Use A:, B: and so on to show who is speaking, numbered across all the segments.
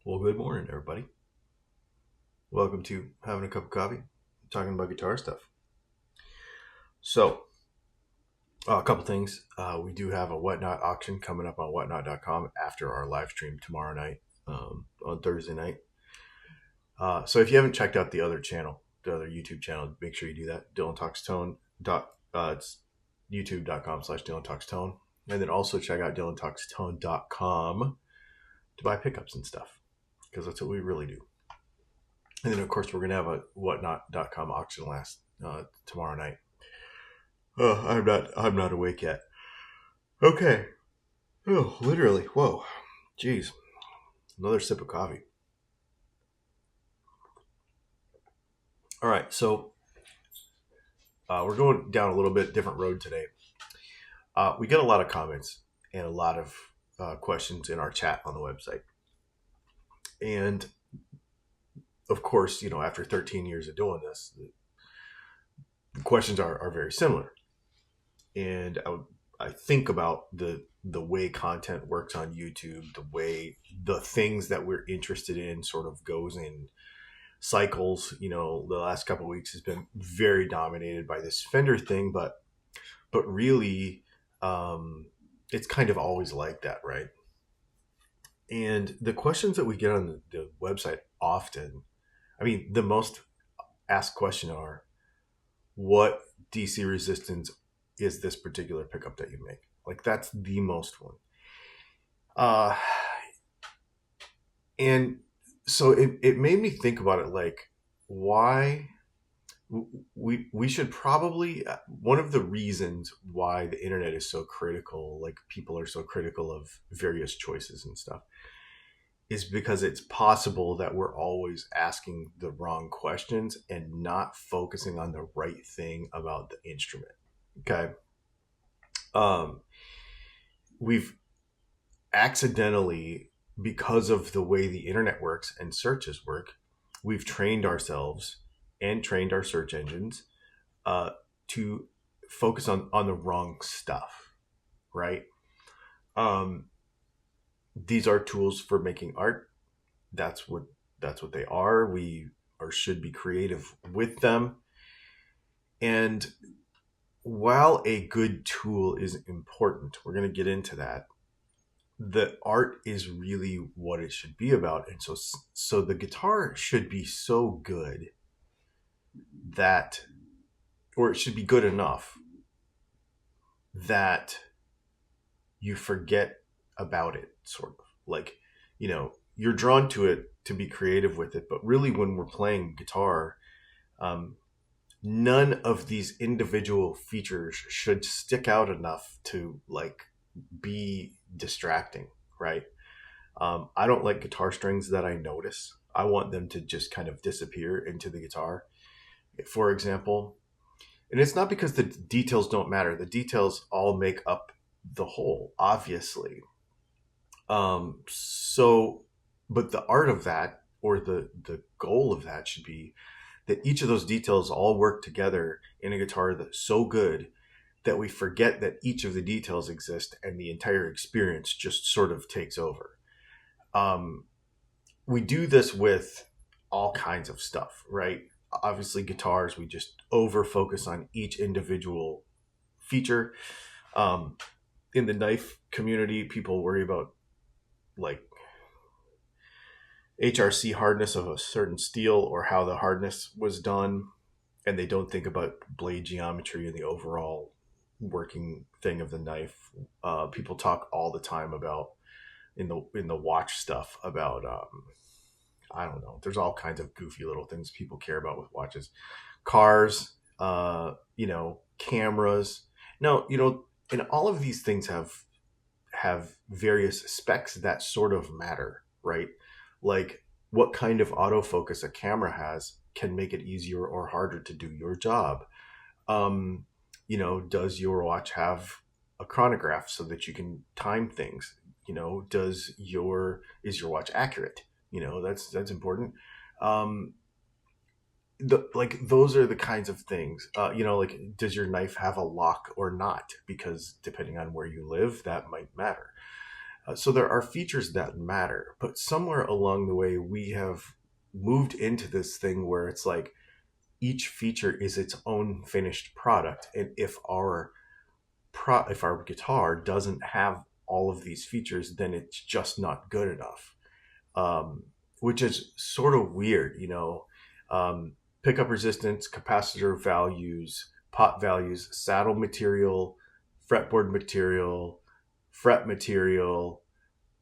A: Well, good morning, everybody. Welcome to Having a Cup of Coffee, talking about guitar stuff. So, a couple things. We do have a Whatnot auction coming up on whatnot.com after our live stream tomorrow night, on Thursday night. So, if you haven't checked out the other channel, the other YouTube channel, make sure you do that. DylanTalksTone. It's youtube.com/DylanTalksTone. And then also check out DylanTalksTone.com to buy pickups and stuff, because that's what we really do. And then, of course, we're going to have a whatnot.com auction tomorrow night. Oh, I'm not awake yet. Okay. Oh, literally. Whoa. Jeez. Another sip of coffee. All right. So we're going down a little bit different road today. We get a lot of comments and a lot of questions in our chat on the website. And of course, after 13 years of doing this, the questions are very similar. And I think about the way content works on YouTube, the way the things that we're interested in sort of goes in cycles. The last couple of weeks has been very dominated by this Fender thing, but really, it's kind of always like that, right? And the questions that we get on the website often, the most asked question are, what DC resistance is this particular pickup that you make? Like, that's the most one. And so it made me think about it, like, why we should probably, one of the reasons why the internet is so critical, like people are so critical of various choices and stuff, is because it's possible that we're always asking the wrong questions and not focusing on the right thing about the instrument. Okay. We've accidentally, because of the way the internet works and searches work, we've trained ourselves and trained our search engines to focus on the wrong stuff, right? These are tools for making art. That's what they are. We should be creative with them. And while a good tool is important, we're going to get into that, the art is really what it should be about. And so the guitar should be so good that, or it should be good enough that you forget about it, sort of. Like, you're drawn to it to be creative with it, but really when we're playing guitar, none of these individual features should stick out enough to, like, be distracting, right? I don't like guitar strings that I notice. I want them to just kind of disappear into the guitar, for example. And it's not because the details don't matter. The details all make up the whole, obviously. But the art of that, or the goal of that, should be that each of those details all work together in a guitar that's so good that we forget that each of the details exist and the entire experience just sort of takes over. We do this with all kinds of stuff, right? Obviously, guitars, we just over focus on each individual feature. In the knife community, people worry about, like, HRC hardness of a certain steel or how the hardness was done, and they don't think about blade geometry and the overall working thing of the knife. People talk all the time about, in the watch stuff, about I don't know, there's all kinds of goofy little things people care about with watches, cars, cameras. Now, and all of these things have various specs that sort of matter, right? Like, what kind of autofocus a camera has can make it easier or harder to do your job. Does your watch have a chronograph so that you can time things? Is your watch accurate? That's important. Those are the kinds of things, like, does your knife have a lock or not? Because depending on where you live, that might matter. So there are features that matter, but somewhere along the way, we have moved into this thing where it's like each feature is its own finished product. And if our guitar doesn't have all of these features, then it's just not good enough. Which is sort of weird, pickup resistance, capacitor values, pot values, saddle material, fretboard material, fret material,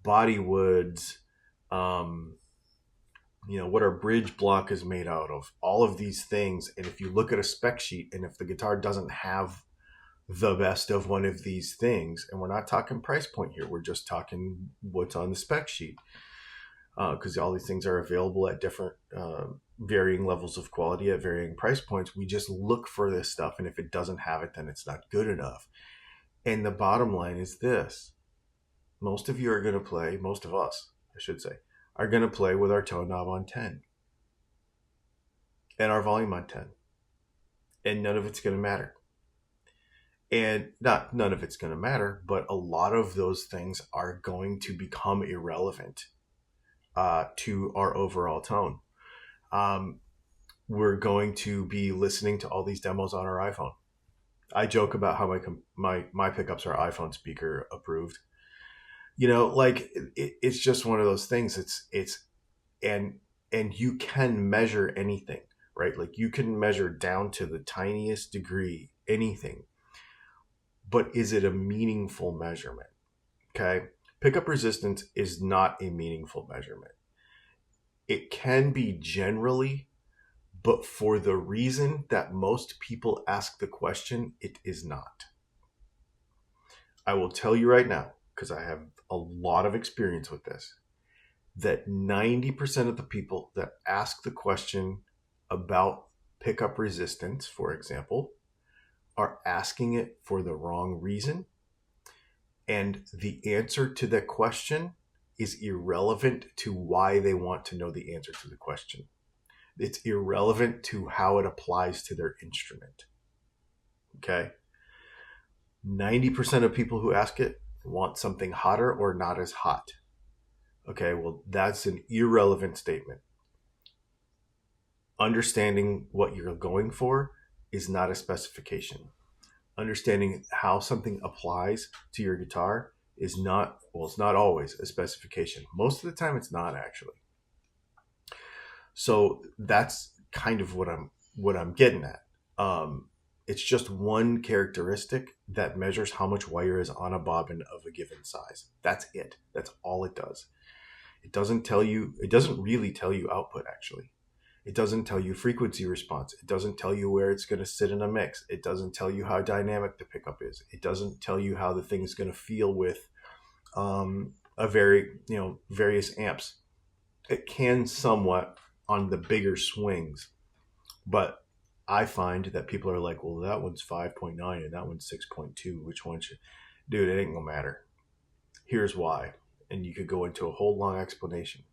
A: body woods, what our bridge block is made out of, all of these things. And if you look at a spec sheet, and if the guitar doesn't have the best of one of these things, and we're not talking price point here, we're just talking what's on the spec sheet, because all these things are available at different varying levels of quality at varying price points. We just look for this stuff, and if it doesn't have it, then it's not good enough. And the bottom line is this: most of you are going to play, most of us, I should say, are going to play with our tone knob on 10 and our volume on 10, and none of it's going to matter. And not none of it's going to matter, but a lot of those things are going to become irrelevant to our overall tone. We're going to be listening to all these demos on our iPhone. I joke about how my pickups are iPhone speaker approved. It's just one of those things. And you can measure anything, right? Like you can measure down to the tiniest degree anything, but is it a meaningful measurement? Okay. Pickup resistance is not a meaningful measurement. It can be generally, but for the reason that most people ask the question, it is not. I will tell you right now, because I have a lot of experience with this, that 90% of the people that ask the question about pickup resistance, for example, are asking it for the wrong reason. And the answer to that question is irrelevant to why they want to know the answer to the question. It's irrelevant to how it applies to their instrument. Okay? 90% of people who ask it want something hotter or not as hot. Okay, well, that's an irrelevant statement. Understanding what you're going for is not a specification. Understanding how something applies to your guitar is not, well, it's not always a specification. Most of the time it's not, actually. So that's kind of what I'm getting at. It's just one characteristic that measures how much wire is on a bobbin of a given size. That's it. That's all it does. It doesn't really tell you output, actually. It doesn't tell you frequency response. It doesn't tell you where it's going to sit in a mix. It doesn't tell you how dynamic the pickup is. It doesn't tell you how the thing is going to feel with various amps. It can somewhat on the bigger swings, but I find that people are like, well, that one's 5.9 and that one's 6.2. Which one should... Dude, it ain't gonna matter. Here's why. And you could go into a whole long explanation.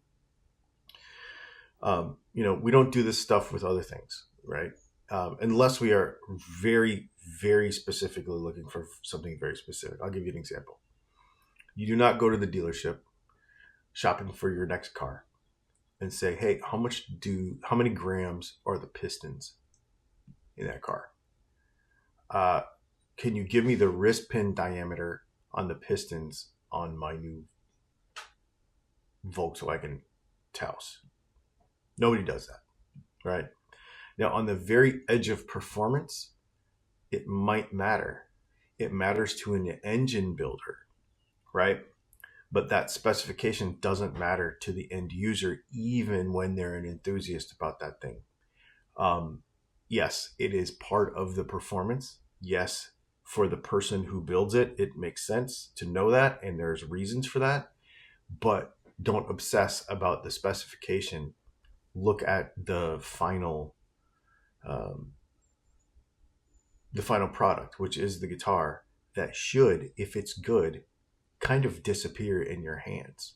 A: We don't do this stuff with other things, right? Unless we are very, very specifically looking for something very specific. I'll give you an example. You do not go to the dealership shopping for your next car and say, hey, how many grams are the pistons in that car? Can you give me the wrist pin diameter on the pistons on my new Volkswagen Taos? Nobody does that, right? Now, on the very edge of performance, it might matter. It matters to an engine builder, right? But that specification doesn't matter to the end user, even when they're an enthusiast about that thing. Yes, it is part of the performance. Yes, for the person who builds it, it makes sense to know that, and there's reasons for that. But don't obsess about the specification. Look at the final product, which is the guitar that should, if it's good, kind of disappear in your hands.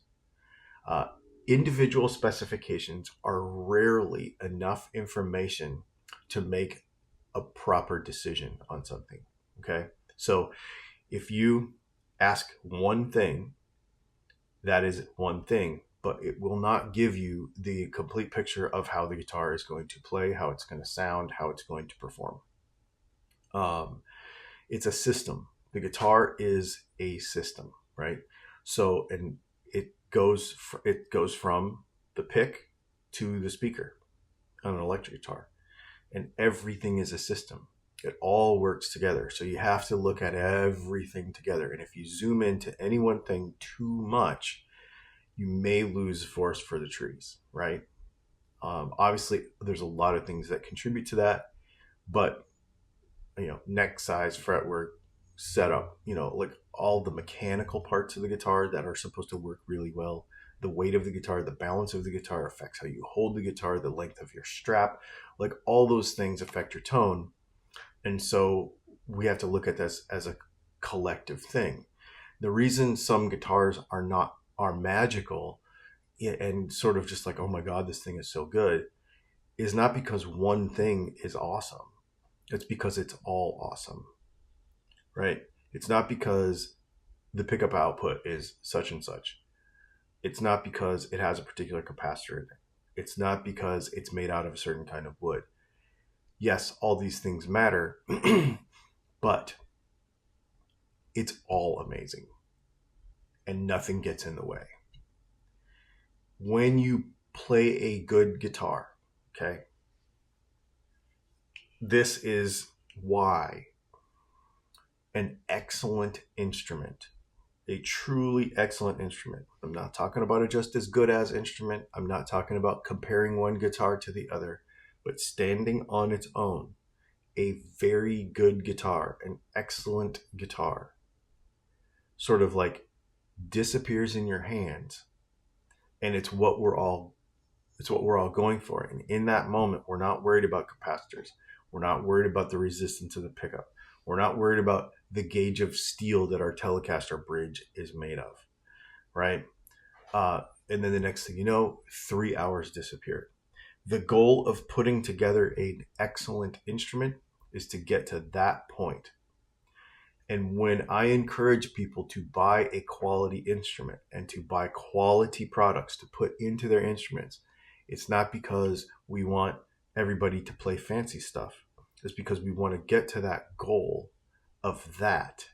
A: Individual specifications are rarely enough information to make a proper decision on something. Okay, so if you ask one thing That is one thing, but it will not give you the complete picture of how the guitar is going to play, how it's going to sound, how it's going to perform. It's a system. The guitar is a system, right? So, and it goes from the pick to the speaker on an electric guitar, and everything is a system. It all works together. So you have to look at everything together. And if you zoom into any one thing too much, you may lose forest for the trees, right? Obviously, there's a lot of things that contribute to that, but neck size, fretwork, setup, like all the mechanical parts of the guitar that are supposed to work really well. The weight of the guitar, the balance of the guitar affects how you hold the guitar, the length of your strap, like all those things affect your tone. And so we have to look at this as a collective thing. The reason some guitars are magical and sort of just like, oh my God, this thing is so good, is not because one thing is awesome. It's because it's all awesome, right? It's not because the pickup output is such and such. It's not because it has a particular capacitor in it. It's not because it's made out of a certain kind of wood. Yes, all these things matter, but it's all amazing and nothing gets in the way. When you play a good guitar, okay, this is why an excellent instrument, a truly excellent instrument. I'm not talking about a just as good as instrument. I'm not talking about comparing one guitar to the other, but standing on its own, a very good guitar, an excellent guitar, sort of like disappears in your hands, and it's what we're all going for. And in that moment, we're not worried about capacitors. We're not worried about the resistance of the pickup. We're not worried about the gauge of steel that our Telecaster bridge is made of, right? And then the next thing you know, 3 hours disappeared. The goal of putting together an excellent instrument is to get to that point. And when I encourage people to buy a quality instrument and to buy quality products to put into their instruments, it's not because we want everybody to play fancy stuff. It's because we want to get to that goal of that.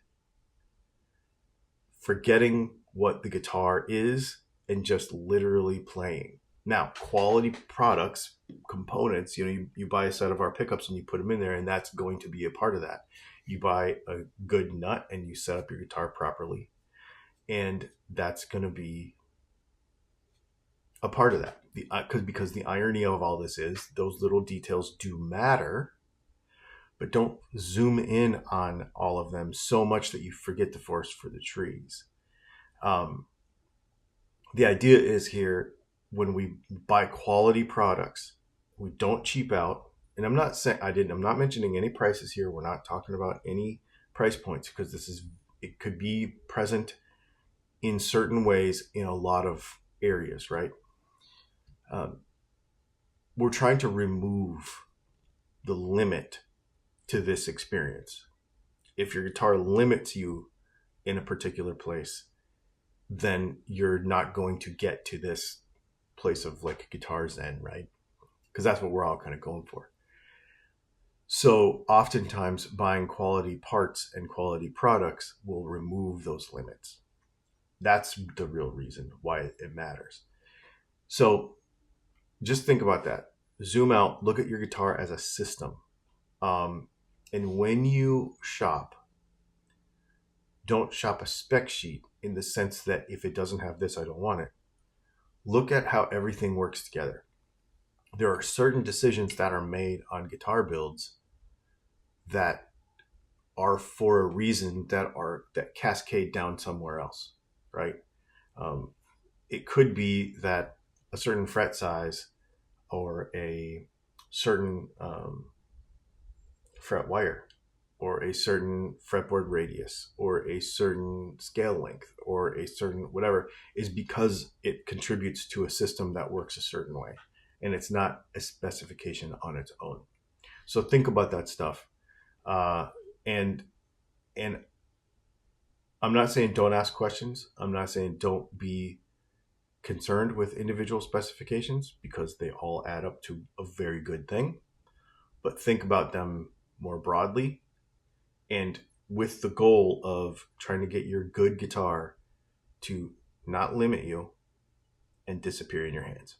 A: Forgetting what the guitar is and just literally playing. Now, quality products, components, you buy a set of our pickups and you put them in there, and that's going to be a part of that. You buy a good nut and you set up your guitar properly, and that's going to be a part of that. Because the irony of all this is those little details do matter, but don't zoom in on all of them so much that you forget the forest for the trees. The idea is here, when we buy quality products, we don't cheap out. And I'm not mentioning any prices here. We're not talking about any price points, because it could be present in certain ways in a lot of areas, right? We're trying to remove the limit to this experience. If your guitar limits you in a particular place, then you're not going to get to this place of like Guitar Zen, right? Because that's what we're all kind of going for. So oftentimes buying quality parts and quality products will remove those limits. That's the real reason why it matters. So just think about that. Zoom out, look at your guitar as a system. And when you shop, don't shop a spec sheet in the sense that if it doesn't have this, I don't want it. Look at how everything works together. There are certain decisions that are made on guitar builds that are for a reason, that cascade down somewhere else, right? It could be that a certain fret size or a certain fret wire or a certain fretboard radius or a certain scale length or a certain whatever is because it contributes to a system that works a certain way, and it's not a specification on its own. So think about that stuff, and I'm not saying don't ask questions. I'm not saying don't be concerned with individual specifications, because they all add up to a very good thing. But think about them more broadly, and with the goal of trying to get your good guitar to not limit you and disappear in your hands.